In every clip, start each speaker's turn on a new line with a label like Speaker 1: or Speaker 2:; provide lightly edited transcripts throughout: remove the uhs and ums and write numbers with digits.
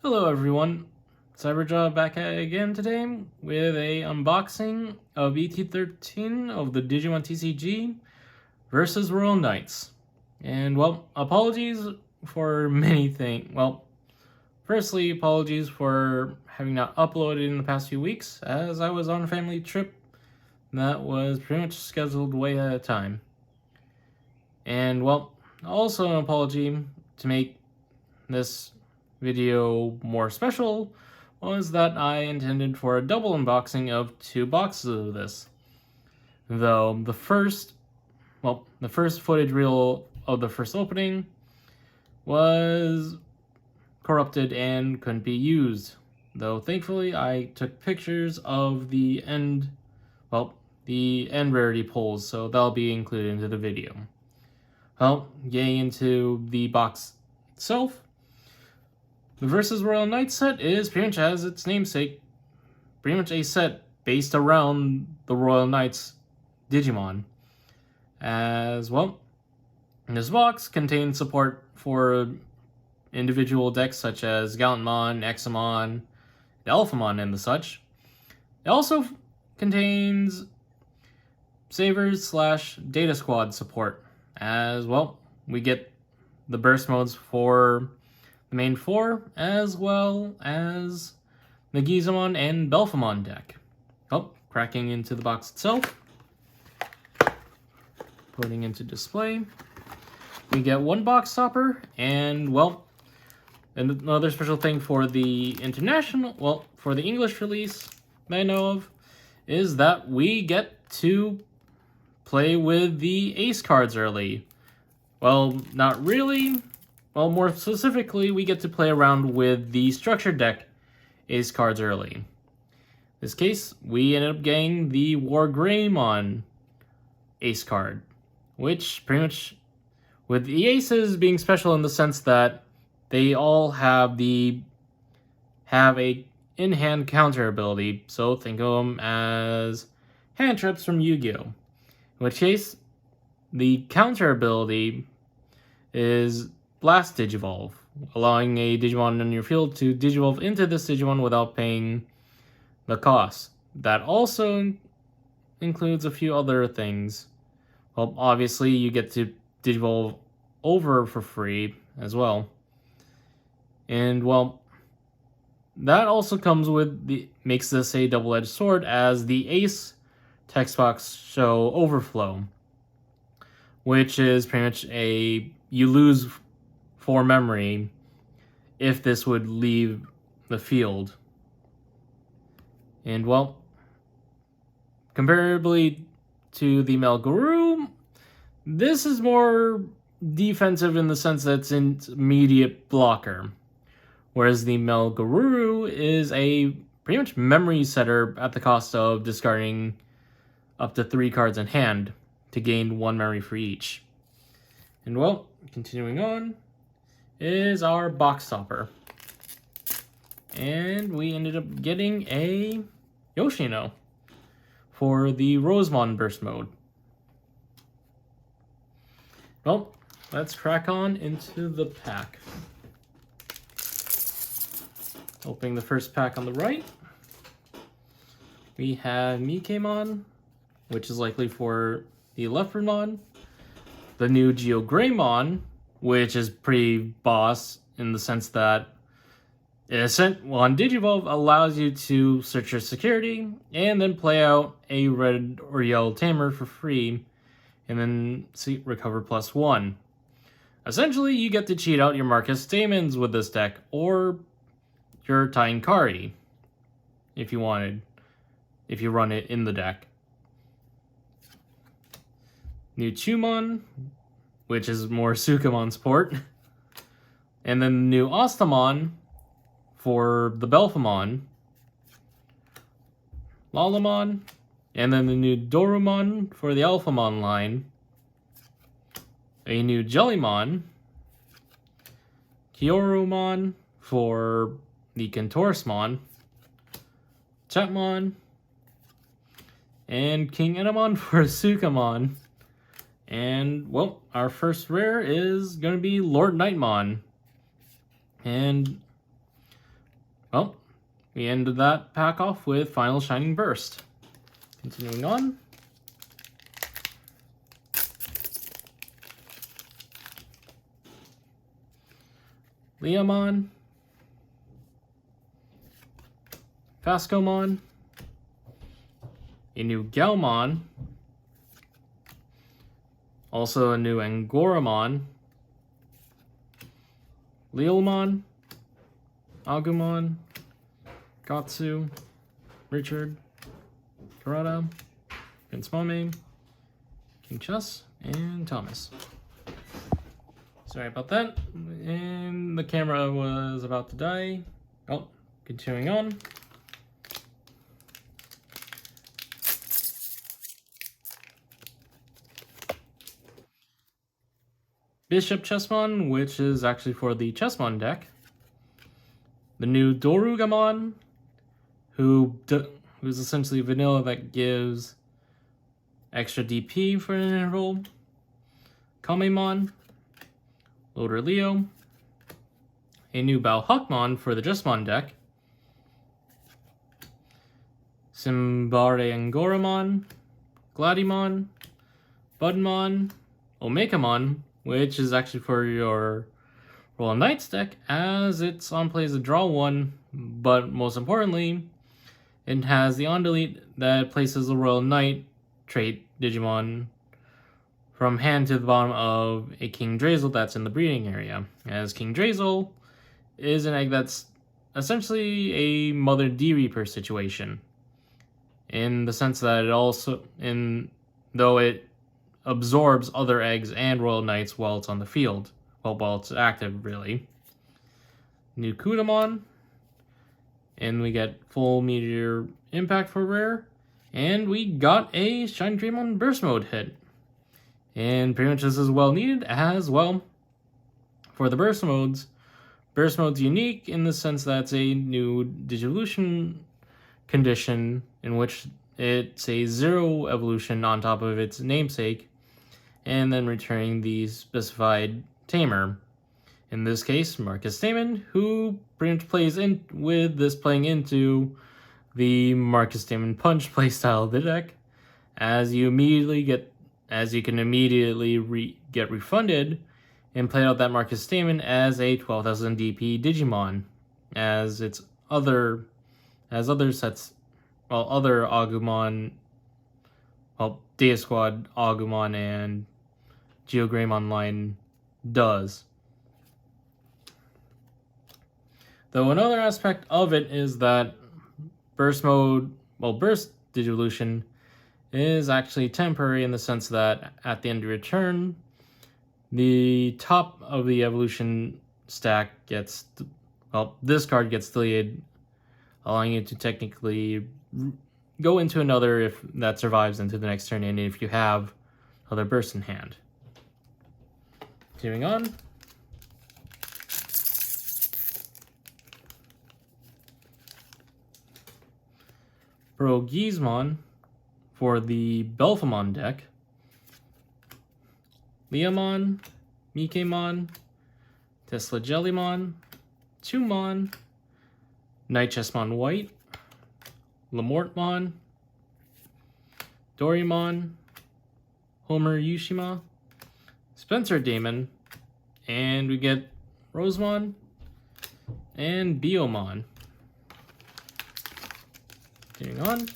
Speaker 1: Hello everyone, Cyberjaw back again today with a unboxing of BT13 of the Digimon TCG versus Royal Knights. And well, apologies for many things. Well, firstly, apologies for having not uploaded in the past few weeks as I was on a family trip that was pretty much scheduled way ahead of time. And well, also an apology to make this video more special was that I intended for a double unboxing of 2 boxes of this. Though the first footage reel of the first opening was corrupted and couldn't be used. Though thankfully I took pictures of the end rarity pulls, so that'll be included into the video. Well, getting into the box itself, the Versus Royal Knight set is pretty much as its namesake, pretty much a set based around the Royal Knights Digimon. As well, this box contains support for individual decks such as Gallantmon, Examon, Alphamon, and the such. It also contains Savers / Data Squad support. As well, we get the burst modes for the main 4, as well as the Gizamon and Belphamon deck. Oh, cracking into the box itself. Putting into display. We get 1 box topper, and well, another special thing for the for the English release that I know of, is that we get to play with the Ace cards early. Well, not really. Well, more specifically, we get to play around with the structured deck Ace cards early. In this case, we ended up getting the War Greymon Ace card, which pretty much, with the Aces being special in the sense that they all have a in-hand counter ability, so think of them as hand traps from Yu-Gi-Oh! In which case, the counter ability is Blast Digivolve, allowing a Digimon in your field to Digivolve into this Digimon without paying the cost. That also includes a few other things. Well, obviously you get to Digivolve over for free as well. And well, that also comes with makes this a double-edged sword, as the Ace text box show Overflow, which is pretty much you lose 4 memory if this would leave the field. And well, comparably to the Melguru, this is more defensive in the sense that it's an immediate blocker, whereas the Melguru is a pretty much memory setter at the cost of discarding up to 3 cards in hand to gain 1 memory for each. And well, continuing on is our box topper. And we ended up getting a Yoshino for the Rosemon burst mode. Well, let's crack on into the pack. Opening the first pack on the right, we have Mikemon, which is likely for the Leopardmon, the new Geo Greymon, which is pretty boss in the sense that on Digivolve allows you to search your security and then play out a red or yellow tamer for free and then recover +1. Essentially, you get to cheat out your Marcus Daemons with this deck, or your Tainkari if you wanted, if you run it in the deck. New Chumon, which is more Sukamon support. And then the new Ostamon for the Belphamon. Lalamon. And then the new Dorumon for the Alphamon line. A new Jellymon. Kyorumon for the Contorsmon. Chatmon. And King Enamon for Sukamon. And, well, our first rare is going to be Lord Nightmon. And Well, we ended that pack off with Final Shining Burst. Continuing on. Leomon. Phascomon. A new Galmon. Also a new Angoramon. Leomon. Agumon. Gatsu. Richard. Karada. Kinsmame. King Chess. And Thomas. Sorry about that. And the camera was about to die. Oh, continuing on. Bishop Chessmon, which is actually for the Chessmon deck. The new Dorugamon, who's essentially vanilla that gives extra DP for an interval. Kamemon. Loader Leo. A new Balhuckmon for the Chessmon deck. Simbare Angoramon. Gladimon. Budmon. Omegamon, which is actually for your Royal Knights deck, as it's on play as a draw 1, but most importantly, it has the on delete that places the Royal Knight trait Digimon from hand to the bottom of a King Drazel that's in the breeding area, as King Drazel is an egg that's essentially a Mother D-Reaper situation, in the sense that it also, though it absorbs other eggs and Royal Knights while it's on the field. Well, while it's active, really. New Kudamon. And we get full Meteor Impact for rare. And we got a Shine Dreamon Burst Mode hit. And pretty much this is well needed as well. For the Burst Modes, Burst Mode's unique in the sense that it's a new Digivolution condition in which it's a 0 evolution on top of its namesake, and then returning the specified tamer. In this case, Marcus Damon, who pretty much plays in with this playing into the Marcus Damon Punch playstyle of the deck, as you can immediately get refunded and play out that Marcus Damon as a 12,000 DP Digimon, as other Agumon, Data Squad Agumon and Geogramon line does. Though another aspect of it is that Burst Digivolution is actually temporary in the sense that at the end of your turn, the top of the evolution stack this card gets deleted, allowing you to technically go into another if that survives into the next turn, and if you have other bursts in hand. Continuing on. Gizmon for the Belphamon deck. Leomon, Mikemon, Tesla Jellymon, Tumon, Night Chessmon White, Lamortmon, Dorimon, Homer Yushima, Spencer Damon, and we get Rosemon and Biomon. Continuing on.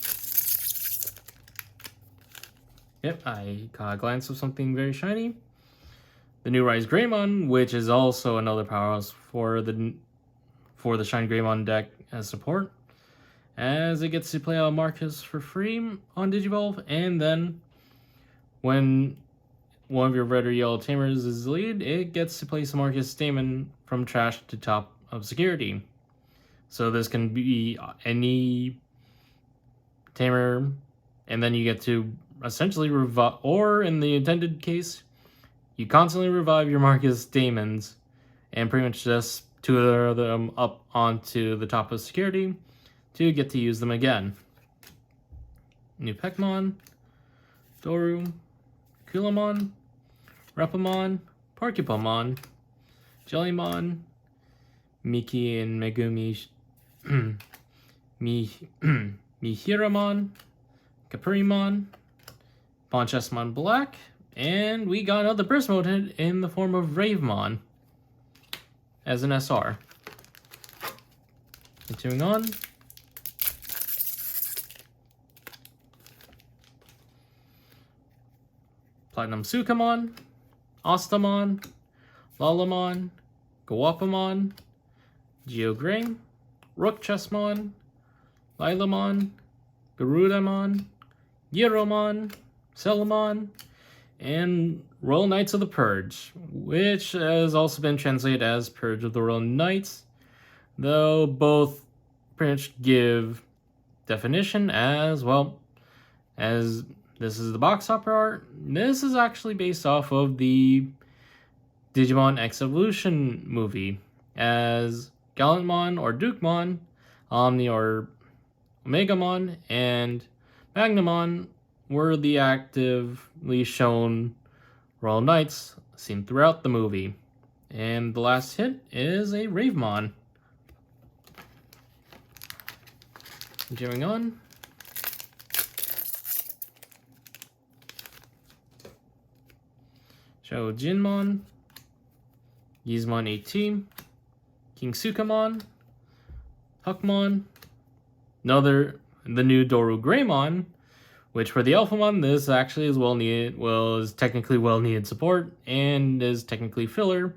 Speaker 1: Yep, I got a glance of something very shiny. The new Rise Greymon, which is also another powerhouse for the Shine Greymon deck as support, as it gets to play out Marcus for free on Digivolve, and then when one of your red or yellow tamers is lead, it gets to place Marcus Damon from trash to top of security. So this can be any tamer, and then you get to essentially revive, or in the intended case, you constantly revive your Marcus Damons and pretty much just tutor them up onto the top of security to get to use them again. New Pekmon, Doru, Kulamon, Repamon, Porcupamon, Jellymon, Miki and Mihiramon, Capurimon, Ponchesmon Black, and we got another burst mode hit in the form of Ravemon as an SR. Continuing on. Platinum Sukamon, Ostamon, Lalamon, Gawapamon, Geogray, Rook Chessmon, Lilamon, Garudamon, Gyaromon, Celamon, and Royal Knights of the Purge, which has also been translated as Purge of the Royal Knights, though both pretty much give definition as well as this is the box opera art. This is actually based off of the Digimon X Evolution movie, as Gallantmon or Dukemon, Omni or Omegamon, and Magnamon were the actively shown Royal Knights seen throughout the movie. And the last hit is a Ravemon. Continuing on. Shojinmon, Gizmon 18, King Sukamon, Huckmon, the new Doru Greymon, which for the Alphamon, this actually is is technically well needed support, and is technically filler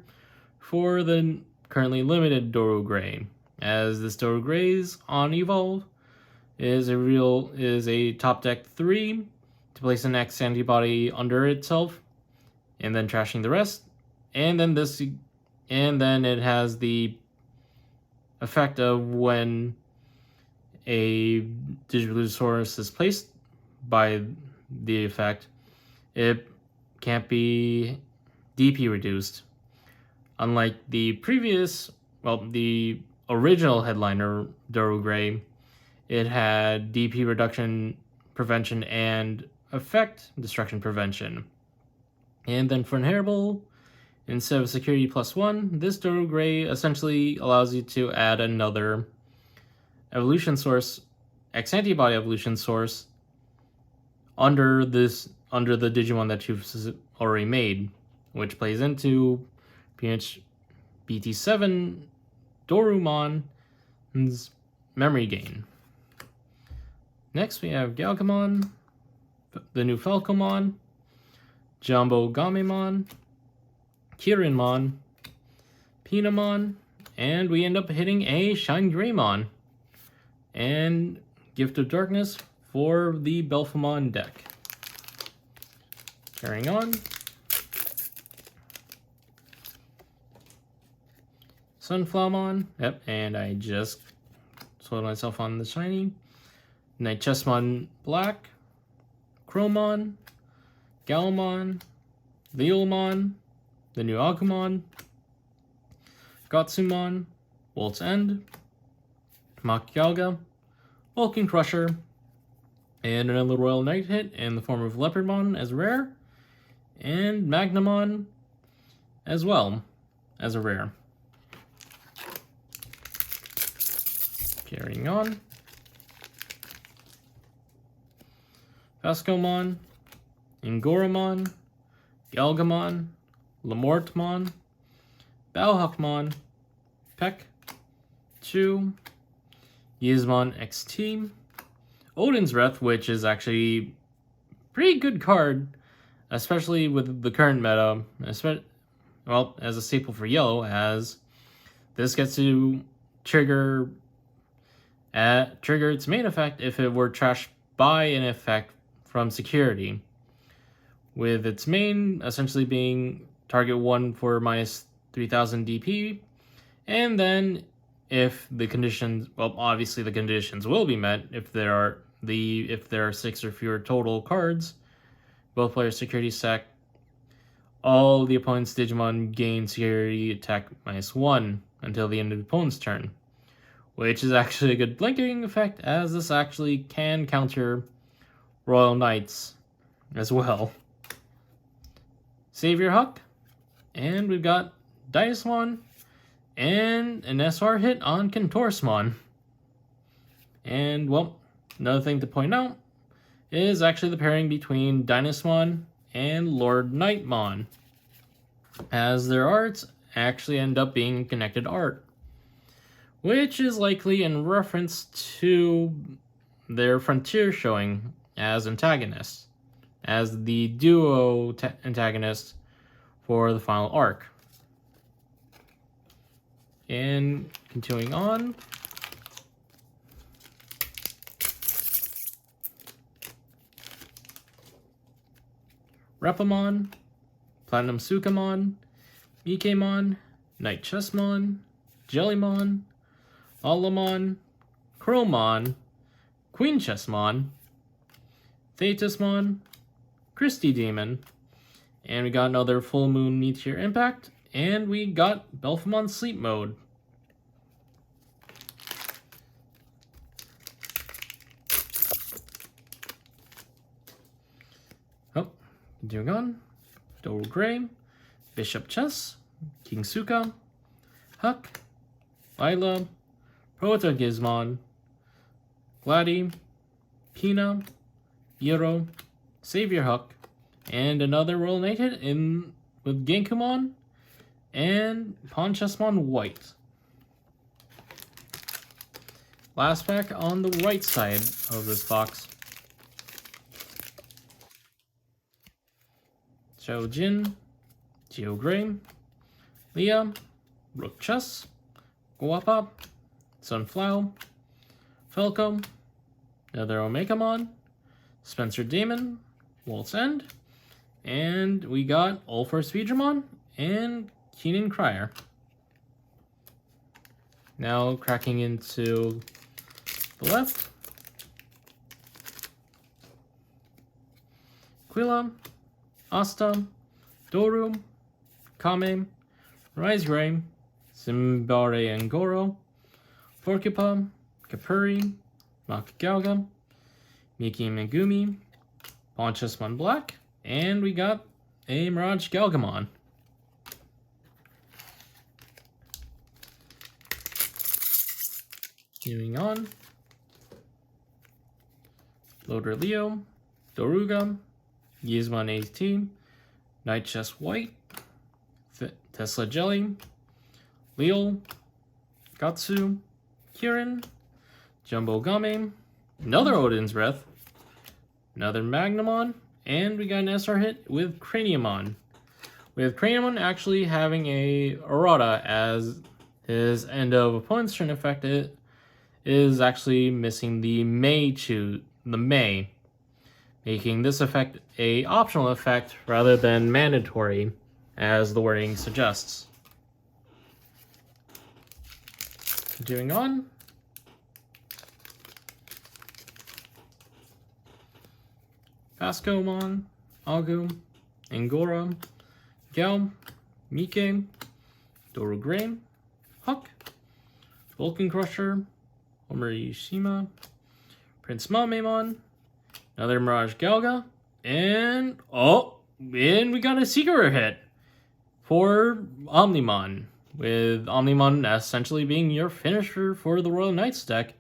Speaker 1: for the currently limited Doru Grey, as this Doru Grey's on Evolve is a top deck 3 to place an X antibody under itself, and then trashing the rest, and then it has the effect of when a Digivolusaurus is placed by the effect, it can't be DP reduced. Unlike the the original headliner, Doru Grey, it had DP reduction prevention and effect destruction prevention. And then for inheritable, instead of security +1, this Doru Grey essentially allows you to add another evolution source, X antibody evolution source, under the Digimon that you've already made, which plays into BT7 Dorumon's memory gain. Next we have Galgamon, the new Falcomon, Jumbo Gamemon, Kirinmon, Pinamon, and we end up hitting a Shine Greymon, and Gift of Darkness for the Belphemon deck. Carrying on. Sunflowmon, yep, and I just sold myself on the shiny. Night Chessmon Black, Chromon, Galmon, Leolmon, the new Agumon, Gotsumon, Wolf's End, Makyalga, Vulcan Crusher, and another Royal Knight hit in the form of Leopardmon as rare, and Magnamon as well as a rare. Carrying on. Phascomon, Ingoramon, Galgamon, Lamortmon, Balhuckmon, Peck, Chu, Yzmon XT, Odin's Wrath, which is actually a pretty good card, especially with the current meta, well, as a staple for yellow, as this gets to trigger its main effect if it were trashed by an effect from security, with its main essentially being target 1 for minus 3000 DP, and then if the conditions, well, obviously the conditions will be met if there are 6 or fewer total cards, both players security stack, all the opponent's Digimon gain security attack -1 until the end of the opponent's turn, which is actually a good blinking effect, as this actually can counter Royal Knights as well. Savior Huck, and we've got Dynasmon, and an SR hit on Contorsmon. And, well, another thing to point out is actually the pairing between Dynasmon and Lord Nightmon, as their arts actually end up being connected art, which is likely in reference to their Frontier showing as antagonists, as the duo antagonist for the final arc. And continuing on, Repamon, Platinum Sukamon, Ikemon, Night Chessmon, Jellymon, Alamon, Crowmon, Queen Chessmon, Thetismon, Christy Demon, and we got another Full Moon Meteor Impact, and we got Belphemon Sleep Mode. Oh, continuing on, Doru Gray, Bishop Chess, King Suka, Huck, Lila, Proto-Gizmon, Glady, Pina, Yero, Savior Huck, and another Royal Knight hit in with Genkumon and Pawn Chessmon White. Last pack on the right side of this box. Xiao Jin, Geo Gray, Leah, Rook Chess, Guapa, Sunflower, Falco, another Omegamon, Spencer Damon, Waltz End, and we got Ulfor Speedramon and Keenan Crier. Now cracking into the left, Quilla, Asta, Doru, Kame, Rise Ray, Simbare and Goro, Forkipa, Kapuri, Makagauga, Miki Megumi, Pawn Chessmon Black, and we got a Mirage Galgamon. Continuing on, Loader Leo, Doruga, Gizmon AT, Night Chess White, Tesla Jelly, Leo, Gatsu, Kirin, Jumbo Game, another Odin's Breath, another Magnamon, and we got an SR hit with Craniumon. With Craniumon actually having a errata as his end of opponent's turn effect, it is actually missing the May, making this effect a optional effect rather than mandatory, as the wording suggests. Continuing on, Pascomon, Agu, Angora, Gel, Mike, Doru Gray, Huck, Vulcan Crusher, Omarishima, Prince Mamemon, another Mirage Galga, and we got a secret hit for Omnimon, with Omnimon essentially being your finisher for the Royal Knights deck.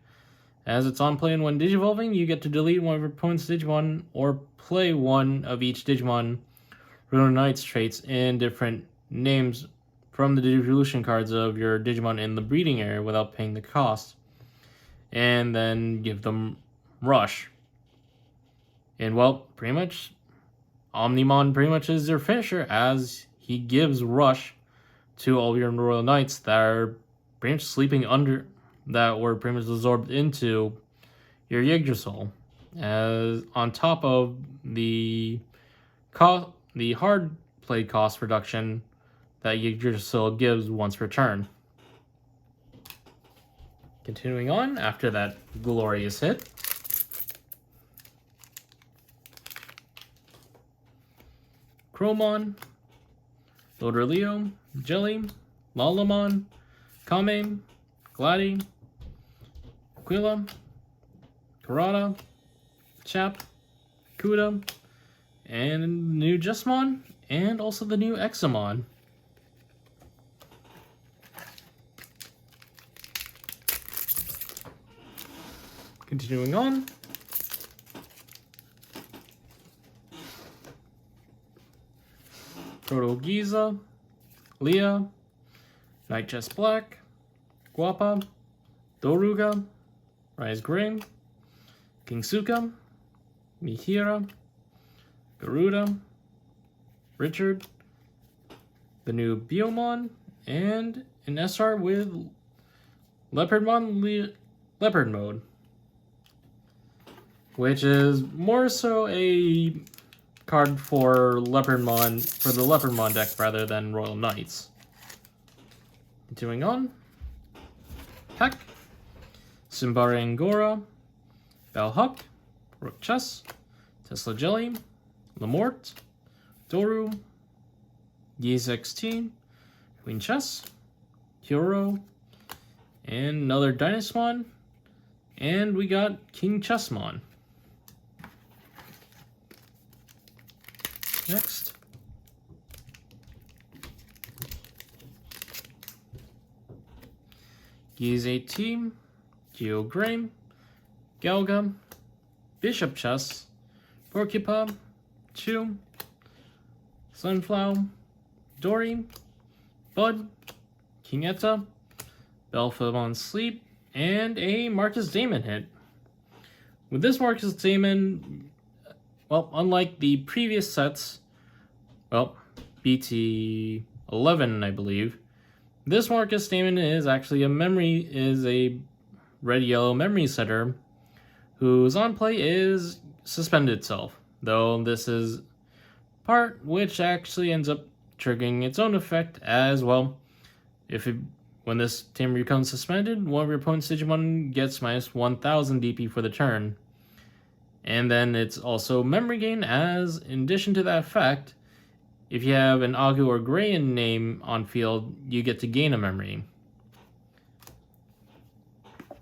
Speaker 1: As it's on play and when Digivolving, you get to delete one of your opponent's Digimon or play one of each Digimon Royal Knights traits in different names from the Digivolution cards of your Digimon in the breeding area without paying the cost, and then give them Rush. And well, pretty much, Omnimon pretty much is your finisher, as he gives Rush to all your Royal Knights that are pretty much sleeping under, that were pretty much absorbed into your Yggdrasil, as on top of the hard play cost reduction that Yggdrasil gives once per turn. Continuing on after that glorious hit, Crowmon, Loader Leo, Jelly, Lalamon, Kame, Glady, Quilla, Karada, Chap, Kuda, and new Justmon, and also the new Examon. Continuing on. Proto Giza, Leah, Night Chest Black, Guapa, Doruga, Rise Gray, Kingsuka, Mihira, Garuda, Richard, the new Biomon, and an SR with Leopardmon Leopard mode, which is more so a card for the Leopardmon deck rather than Royal Knights. Continuing on, Heck, Simbara Angora, Bellhuck, Rook Chess, Tesla Jelly, Lamort, Doru, Yeez XT, Queen Chess, Hero, and another Dynasmon, and we got King Chessmon. Next, Yeez 18, Geo Gray, Galga, Bishop Chess, Porcupine, Chew, Sunflower, Dory, Bud, King Etta, Belphegor Sleep, and a Marcus Damon hit. With this Marcus Damon, well, unlike the previous sets, well, BT13, I believe, this Marcus Damon is actually a red-yellow memory setter whose on-play is suspended itself, though this is part which actually ends up triggering its own effect as well. When this tamer becomes suspended, one of your opponent's Digimon gets minus 1000 DP for the turn. And then it's also memory gain, as in addition to that effect, if you have an Agu or Grayan name on field, you get to gain a memory.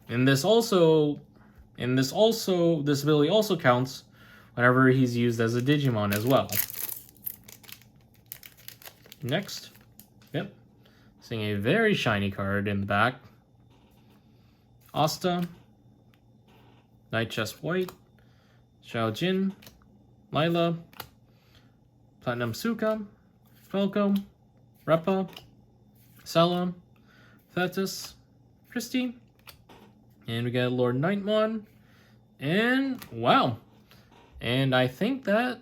Speaker 1: And this ability also counts whenever he's used as a Digimon as well. Next, seeing a very shiny card in the back. Asta, Night Chest White, Xiaojin, Lila, Platinum Suka, Falco, Repa, Sella, Thetis, Christy, and we got Lord Nightmon, and wow. And I think that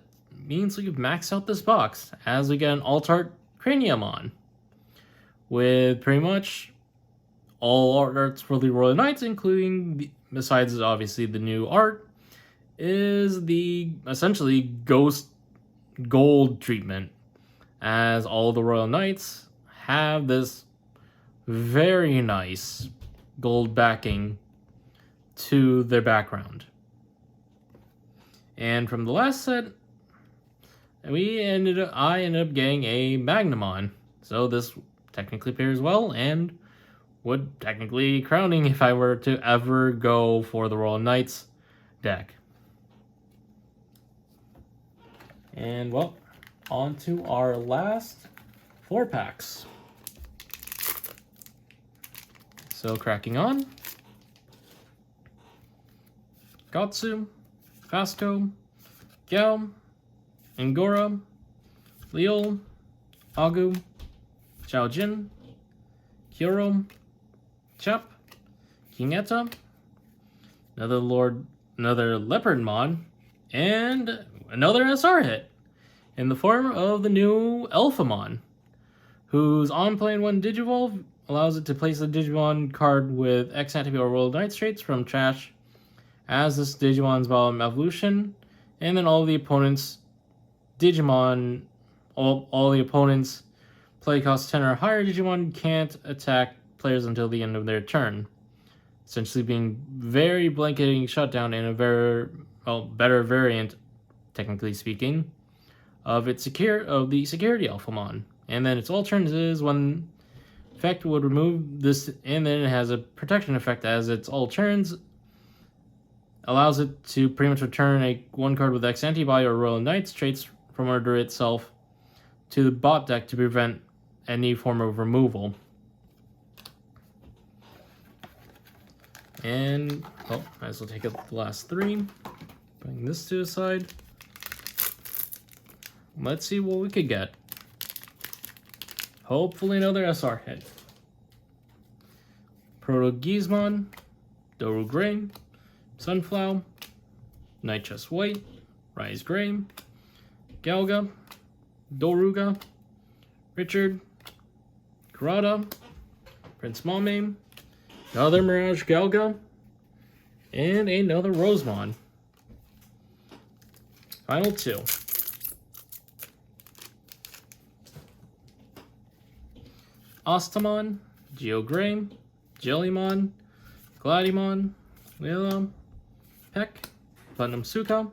Speaker 1: means we've maxed out this box, as we get an Alt-Art Craniumon, with pretty much all arts for the Royal Knights, including, besides obviously the new art, is the essentially Ghost Gold treatment, as all the Royal Knights have this very nice gold backing to their background. And from the last set, I ended up getting a Magnamon, so this technically pairs well, and would technically crowning if I were to ever go for the Royal Knights deck. And well, on to our last 4 packs. So cracking on. Gatsu, Fasco, Gao, Angora, Leol, Agu, Xiaojin, Hiro, Chep, King Etta, another Leopardmon, and another SR hit in the form of the new Alphamon, whose on-play 1 Digivolve allows it to place a Digimon card with X Antibi or Royal Knights traits from trash as this Digimon's bottom evolution, and then all the opponents' Digimon, all the opponents' play cost 10 or higher Digimon can't attack players until the end of their turn, essentially being very blanketing shutdown in a very better variant, technically speaking, of the security Alphamon. And then its alternate is when effect would remove this, and then it has a protection effect as its all turns allows it to pretty much return one card with X Antibody or Royal Knights traits from under itself to the bot deck to prevent any form of removal. And, oh, might as well take out the last 3. Putting this to the side. Let's see what we could get. Hopefully another SR hit. Proto-Gizmon, Doru Gray, Sunflower, Night Chest White, Rise Gray, Galga, Doruga, Richard, Kurata, Prince Mame, another Mirage Galga, and another Rosemon. Final 2. Ostamon, Geogray, Jellymon, Gladymon, Lila, Peck, Platinum Suka,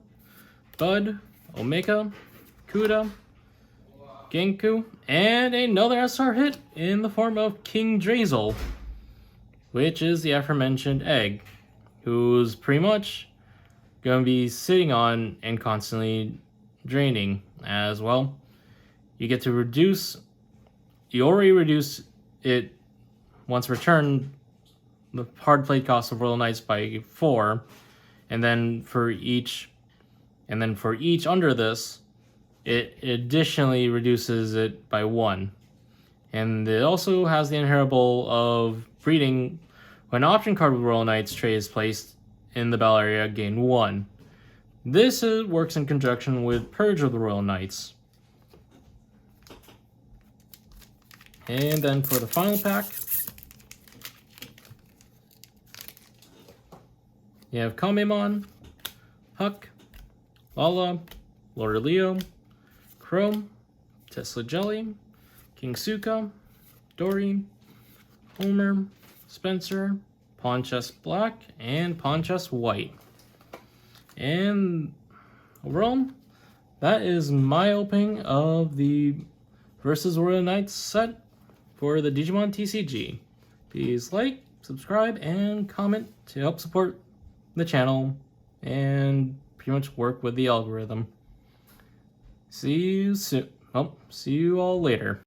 Speaker 1: Bud, Omega, Kuda, Genku, and another SR hit in the form of King Drazel, which is the aforementioned egg, who's pretty much going to be sitting on and constantly draining as well. You get to reduce, you already reduce it once returned, the hard plate cost of Royal Knights by 4, and then for each under this, it additionally reduces it by 1. And it also has the inheritable of breeding. When an option card with Royal Knights trait is placed in the battle area, gain 1. This works in conjunction with Purge of the Royal Knights. And then for the final pack, you have Kamemon, Huck, Lala, Lord Leo, Chrome, Tesla Jelly, King Suka, Dory, Homer, Spencer, Pawn Chest Black, and Pawn Chest White. And overall, that is my opening of the Versus Royal Knights set for the Digimon TCG. Please like, subscribe, and comment to help support the channel and pretty much work with the algorithm. See you soon. Oh, see you all later.